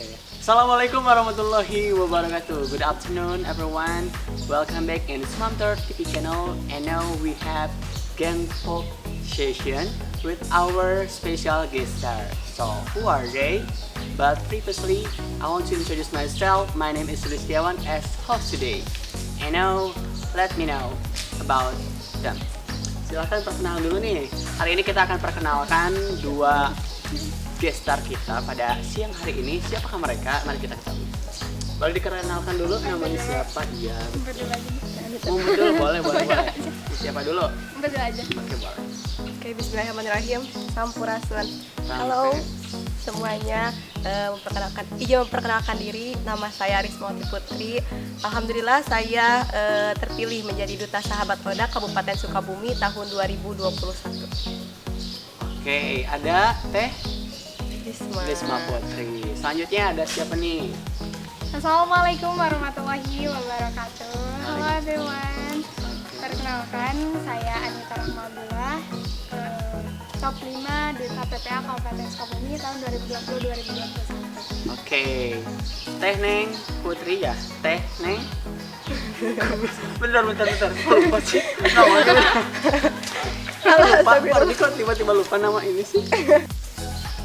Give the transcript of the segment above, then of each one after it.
Okay. Assalamualaikum warahmatullahi wabarakatuh. Good afternoon, everyone. Welcome back in Smamter TV channel. And now we have Gang Talk session with our special guest star. So, who are they? But previously, I want to introduce myself. My name is Sulistiawan as host today. And now, let me know about them. Silahkan perkenalan dulu nih. Hari ini kita akan perkenalkan dua guest star kita pada siang hari ini. Siapakah mereka? Mari kita ketahui. Boleh dikenalkan dulu namanya siapa? Iya. Betul, boleh. Siapa dulu? Betul aja. Oke, boleh. Oke, bismillahirrahmanirrahim. Sampurasun. Halo semuanya. Memperkenalkan diri. Nama saya Rismawati Putri. Alhamdulillah saya terpilih menjadi Duta Sahabat Oda Kabupaten Sukabumi tahun 2021. Oke, ada Teh Risma Putri. Selanjutnya ada siapa nih? Assalamualaikum warahmatullahi wabarakatuh. Halo everyone. Perkenalkan, saya Anita Rahmabullah, top 5 Duta PPA Kabupaten Sukabumi tahun 2020-2021. Oke, Teh Neng Putri ya? Teh Neng? Bentar. Lupa sih. Lupa, tiba-tiba lupa nama ini sih.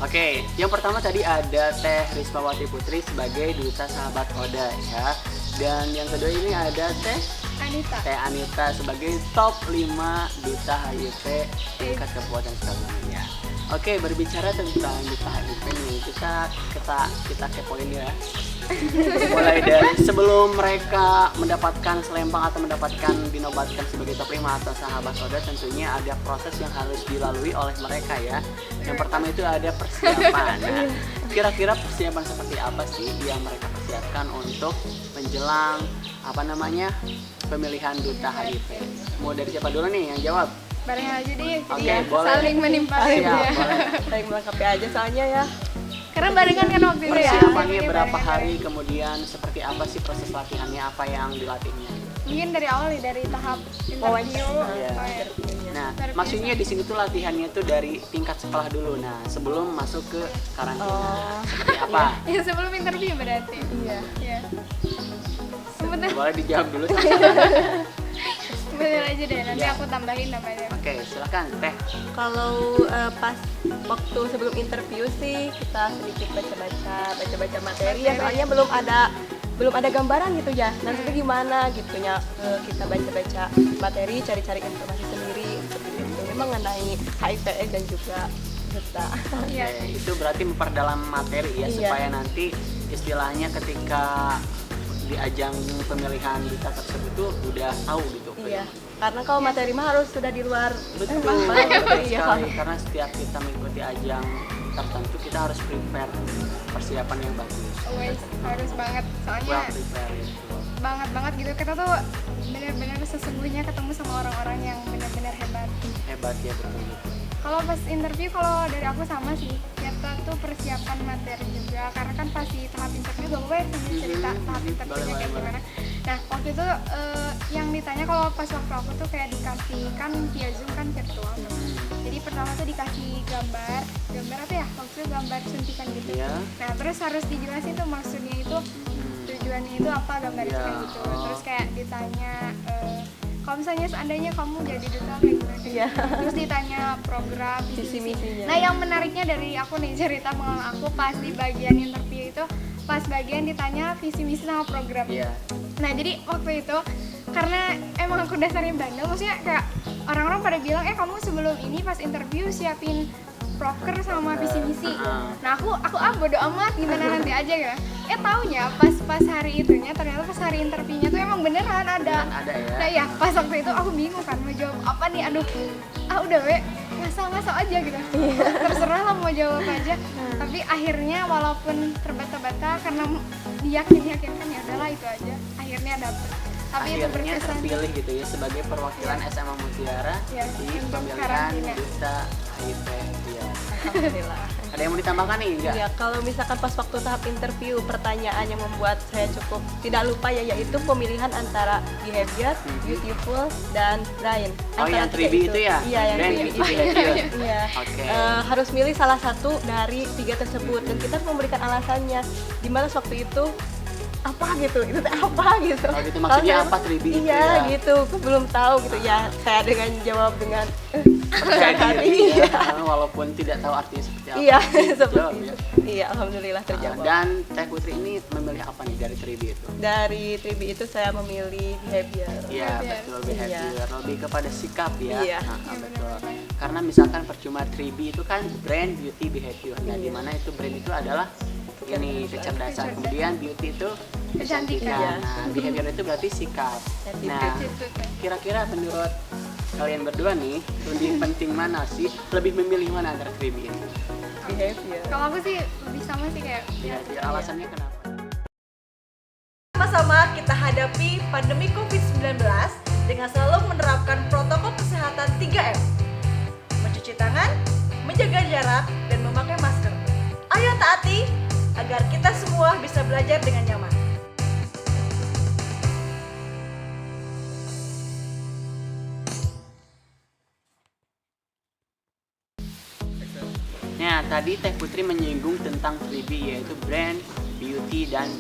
Oke, yang pertama tadi ada Teh Rismawati Putri sebagai Duta Sahabat Oda ya. Dan yang kedua ini ada Teh Anita sebagai top 5 Duta HIV tingkat Kabupaten Sukabumi ya. Oke, berbicara tentang Duta HIV nih, kita kepoin ya. Mulai dari sebelum mereka mendapatkan selempang atau dinobatkan sebagai top 5 atau sahabat Oda, tentunya ada proses yang harus dilalui oleh mereka ya. Yang pertama itu ada persiapan. Nah, kira-kira persiapan seperti apa sih yang mereka persiapkan untuk menjelang pemilihan Duta HIV? Mau dari siapa dulu nih yang jawab? Bareng aja deh. Oke, ya, boleh. saling menimpali ya. Saling melengkapi aja soalnya ya. Karena barengan kan waktu itu ya. Persiapannya berapa hari, kemudian seperti apa sih proses latihannya, apa yang dilatihnya? Mungkin dari awal nih, dari tahap interview. Iya. Nah, maksudnya di sini tuh latihannya tuh dari tingkat sekolah dulu. Nah, sebelum masuk ke karantina. Seperti apa? Ya sebelum interview berarti. Iya. Sebentar. Boleh dijawab dulu. Bener aja deh, nanti Ya. aku tambahin namanya. Oke, silakan Teh. Kalau pas waktu sebelum interview sih kita sedikit baca-baca materi ya, soalnya belum ada gambaran gitu ya. Nanti itu gimana gitunya, kita baca-baca materi, cari-cari informasi sendiri seperti itu. Memang mengenai HIV/AIDS dan juga duta. Iya. Oke, itu berarti memperdalam materi ya, Iya. supaya nanti istilahnya ketika di ajang pemilihan duta tersebut tuh udah tahu gitu. Iya. Karena kalau materi mah harus sudah di luar. Betul Iya. sekali, karena setiap kita mengikuti ajang tertentu kita harus prepare persiapan yang bagus. Always harus banget, soalnya Well prepare itu. banget gitu. Kita tuh benar-benar sesungguhnya ketemu sama orang-orang yang benar-benar hebat. Hebat ya, betul. Kalau pas interview, kalau dari aku sama sih, kita tuh persiapan materi juga, karena kan pasti tahap interview gak apa-apa ya sambil cerita tahap interviewnya kayak gimana. Nah waktu itu yang ditanya, kalau pas waktu aku tuh kayak dikasih kan via Zoom kan virtual. Jadi pertama tuh dikasih gambar apa ya, waktu itu gambar suntikan gitu. Iya. Nah terus harus dijelasin tuh maksudnya itu, tujuannya itu apa, gambar itu kayak gitu. Terus kayak ditanya kalau misalnya seandainya kamu jadi duta kayak gimana? Iya. Terus ditanya program, Visi misinya. Nah yang menariknya dari aku nih, cerita pengalaman aku pas di bagian interview itu, pas bagian ditanya visi misi sama program. Iya. Nah jadi waktu itu karena emang aku dasarnya bandel, maksudnya kayak orang-orang pada bilang kamu sebelum ini pas interview siapin proker sama visi misi. Nah aku bodo amat, gimana nanti aja ya. Taunya pas hari itunya, ternyata pas hari interviewnya tuh emang beneran ada. Ada ya. Nah ya pas waktu itu aku bingung kan mau jawab apa nih, udah ngasal aja gitu. Terserah lah mau jawab apa aja. Tapi akhirnya walaupun terbata-bata karena diyakinkan ya udahlah itu aja. Akhirnya dapet. Tapi itu Akhirnya berkesan. terpilih gitu ya sebagai perwakilan SMA Mutiara Ya, di untuk pemilihan karantina. Duta HIV ya. Alhamdulillah. Ada yang mau ditambahkan nih enggak? Ya, kalau misalkan pas waktu tahap interview, pertanyaan yang membuat saya cukup tidak lupa ya, yaitu pemilihan antara behavior, beautiful, dan brain. Oh, Antara yang tiga 3B itu ya? Iya, yang Brain, 3B. beauty, behavior. Iya. Oke. Harus milih salah satu dari 3 tersebut, dan kita memberikan alasannya. Dimana waktu itu apa gitu, itu teh apa gitu. Oh gitu, maksudnya Kalau apa 3B itu iya ya? gitu, aku belum tahu gitu ya. Saya dengan jawab dengan Percaya diri Iya. ya, walaupun tidak tahu artinya seperti apa. iya Jawab seperti ya. itu. Iya, alhamdulillah terjawab. Dan Teh Putri ini memilih apa nih dari 3B itu? Dari 3B itu saya memilih behavior. Iya Behavior. betul, behavior, lebih kepada sikap ya. Iya. Nah, betul. Karena misalkan percuma 3B itu kan brand, beauty, behavior. Nah, di mana itu brand itu adalah ini kecerdasan, kemudian beauty itu Kecantikan. Iya. Nah, behavior itu berarti sikap. Nah, kira-kira menurut kalian berdua nih lebih penting mana sih? Lebih memilih mana antara 3B ini? Behavior. Kalau aku sih lebih sama sih kayak Behavior, alasannya kenapa? Sama-sama kita hadapi pandemi COVID-19 dengan selalu menerapkan protokol kesehatan 3M. Mencuci tangan, menjaga jarak, dan memakai masker. Ayo taati agar kita semua bisa belajar dengan nyaman. Nah, tadi Teh Putri menyinggung tentang 3B, yaitu brand, beauty, dan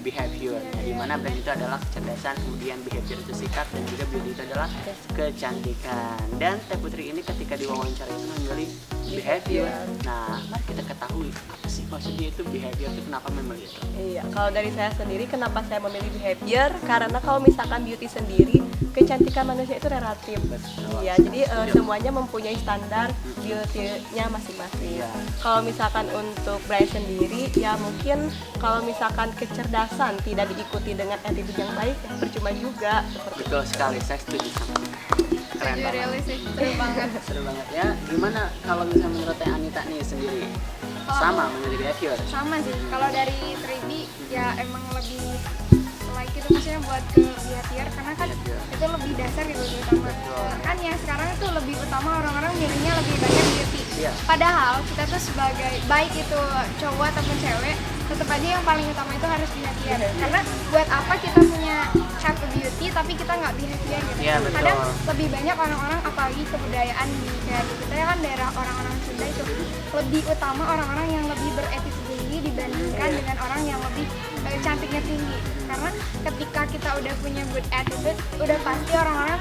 behavior. Nah, di mana brand itu adalah kecerdasan, kemudian behavior itu sikap, dan juga beauty itu adalah kecantikan. Dan Teh Putri ini ketika diwawancara itu memilih behavior. Nah, mari kita ketahui apa sih maksudnya itu behavior itu, kenapa memilih itu? Iya, kalau dari saya sendiri kenapa saya memilih behavior? Karena kalau misalkan beauty sendiri, kecantikan manusia itu relatif. Betul. Iya, jadi semuanya mempunyai standar beauty-nya masing-masing. Iya. Kalau misalkan untuk brand sendiri, ya mungkin kalau misalkan kecerdasan tidak diikuti dengan attitude yang baik, ya percuma juga. Betul sekali, saya setuju sama itu. Keren Jadi banget. realistis, seru banget. Seru banget ya. Gimana kalau misalnya menurut Teh Anita nih sendiri? Sama memilih behavior. Sama sih, kalau dari 3D ya emang lebih like itu maksudnya buat ke behavior karena kan Behavior. itu lebih dasar gitu lebih utama. Betul. Kan yang sekarang itu lebih utama orang-orang milihnya lebih banyak beauty. Iya. Padahal kita tuh sebagai baik itu cowok ataupun cewek tetap aja yang paling utama itu harus behavior. Karena buat apa kita punya have a beauty tapi kita nggak behavior gitu. Iya, betul. Kadang lebih banyak orang-orang apalagi kebudayaan di daerah kita ya kan daerah orang-orang Sunda itu lebih utama orang-orang yang lebih beretis tinggi dibandingkan dengan orang yang lebih cantiknya tinggi. Karena ketika kita udah punya good attitude, udah pasti orang-orang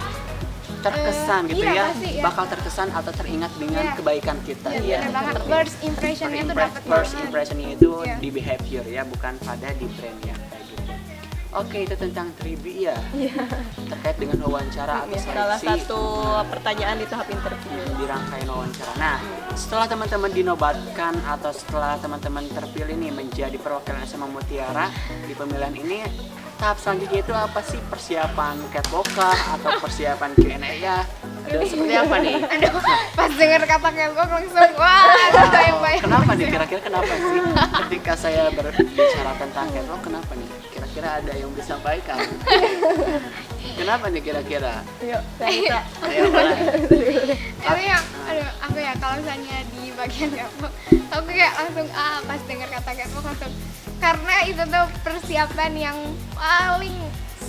Terkesan gitu iya, ya, pasti, ya. bakal terkesan atau teringat dengan Iya. kebaikan kita. Iya, bener banget. First impressionnya tuh dapat First banget. impressionnya itu Iya. di behavior ya, bukan pada di brand ya kayak gitu. Oke, itu tentang 3B ya. Terkait dengan wawancara atau Iya, salah seleksi satu pertanyaan di tahap interview. di rangkaian wawancara. Nah, setelah teman-teman dinobatkan atau setelah teman-teman terpilih nih menjadi perwakilan SMA Mutiara di pemilihan ini, tahap selanjutnya itu apa sih? Persiapan catwalk atau persiapan Q&A ya? Dan seperti apa nih? Aduh, pas denger kata catwalk langsung wah, bayang-bayang. Kenapa nih? Kira-kira kenapa sih ketika saya berbicara tentang catwalk, kenapa nih? Kira-kira ada yang bisa sampaikan? Kenapa nih kira-kira? Yuk, saya minta. Ayo, boleh. Itu yang, aduh, apa ya, kalau misalnya di bagian catwalk, aku kayak langsung pas denger kata catwalk langsung, karena itu tuh persiapan yang paling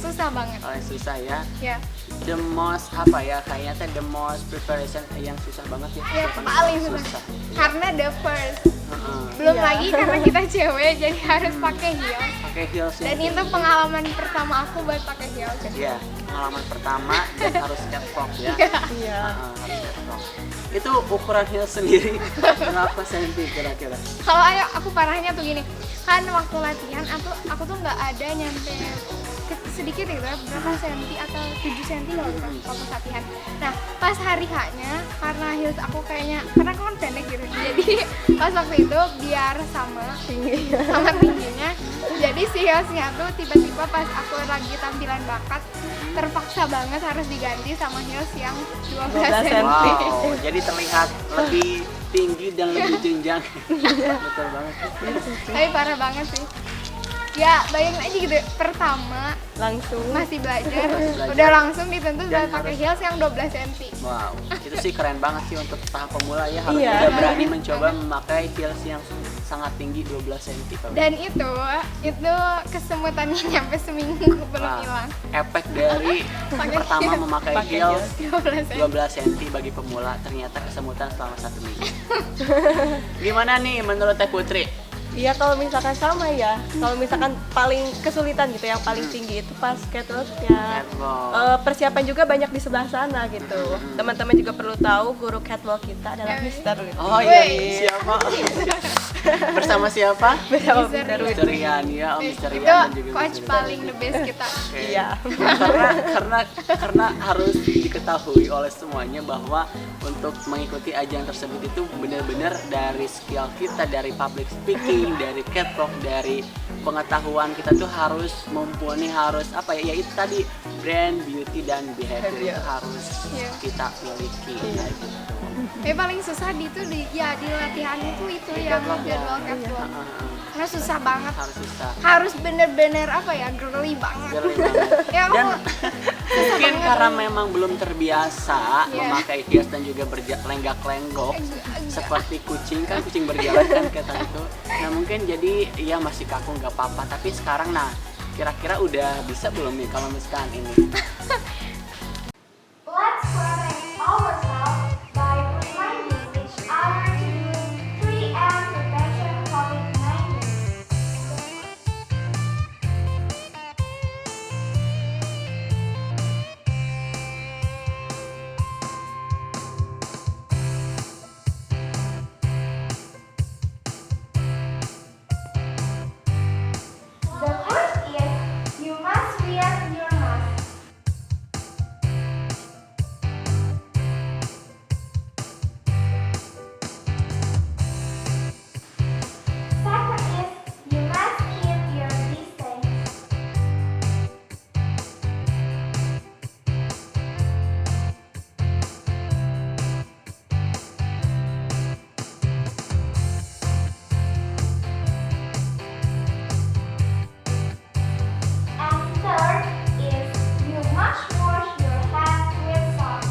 susah banget. Paling susah ya. Ya, The most apa ya? Kayaknya teh the most preparation yang susah banget ya. ya Depan paling susah. Karena the first, Heeh. belum Iya. lagi karena kita cewek jadi harus pakai heels. Pakai heels Dan ya. itu pengalaman pertama aku buat pakai heels. Iya, pengalaman pertama dan harus catwalk ya. Iya. Harus catwalk. Itu ukuran heels sendiri berapa senti kira-kira? Kalau ayo aku parahnya tuh gini, kan waktu latihan aku tuh nggak ada nyampe sedikit gitu ya, berapa senti atau 7 senti kalau gitu waktu latihan. Nah pas hari H-nya karena heels aku kayaknya karena aku kan pendek gitu, jadi pas waktu itu biar sama tingginya, jadi si heelsnya tuh tiba-tiba pas aku lagi tampilan bakat terpaksa banget harus diganti sama heels yang 12 12 senti. Wow, jadi terlihat lebih tinggi dan lebih jenjang. Betul banget. Tapi parah banget sih. Ya bayangin aja gitu, pertama langsung masih belajar, belajar. udah langsung dituntut Dan udah pakai harus- heels yang 12 cm. Wow, itu sih keren banget sih untuk tahap pemula ya, harus Iya. udah berani mencoba memakai heels yang sangat tinggi 12 cm. Dan itu kesemutannya nyampe seminggu belum Wah, hilang. efek dari Pakai pertama heels. memakai Pakai heels 12 cm. 12 cm bagi pemula, ternyata kesemutan selama 1 minggu. Gimana nih menurut Teh Putri? Iya, kalau misalkan sama ya, kalau misalkan paling kesulitan gitu, yang paling tinggi itu pas catwalk-nya. Catwalk. Persiapan juga banyak di sebelah sana gitu. Teman-teman juga perlu tahu guru catwalk kita adalah Mister gitu. Oh iya, Wey. siapa? Bersama siapa? Bersama Mister Mister Mister Rian ya, Om Mister Itu Rian dan juga coach Mister paling the best kita. Oke. Iya. karena harus diketahui oleh semuanya bahwa untuk mengikuti ajang tersebut itu benar-benar dari skill kita, dari public speaking, dari catwalk, dari pengetahuan kita tuh harus mumpuni, harus apa ya, itu tadi brand, beauty dan behavior itu harus Iya. kita miliki. Iya. Kayak gitu. Paling susah di latihan itu Di yang catwalk ya. jadwal catwalk. Heeh, Karena susah banget. harus susah. Harus bener-bener girly banget. Girly banget. Ya Dan aku mungkin karena memang belum terbiasa Iya. memakai heels dan juga lenggak-lenggok seperti kucing, kan kucing berjalan kan kata itu. Nah mungkin jadi ya masih kaku nggak apa-apa, tapi sekarang nah kira-kira udah bisa belum nih kalau misalkan ini? Let's protect ourselves by reminding each other to do 3M prevention COVID-19. The first is you must wear your mask. Second is you must keep your distance. And third is you must wash your hands with soap.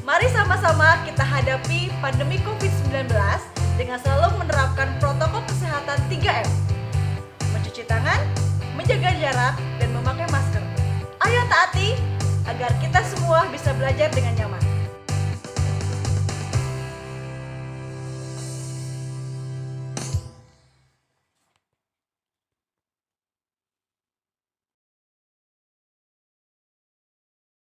Mari sama-sama kita hadapi pandemi COVID-19 dengan selalu menerapkan protokol kesehatan 3M. Mencuci tangan, menjaga jarak, dan memakai masker. Ayo taati agar kita semua bisa belajar dengan nyaman.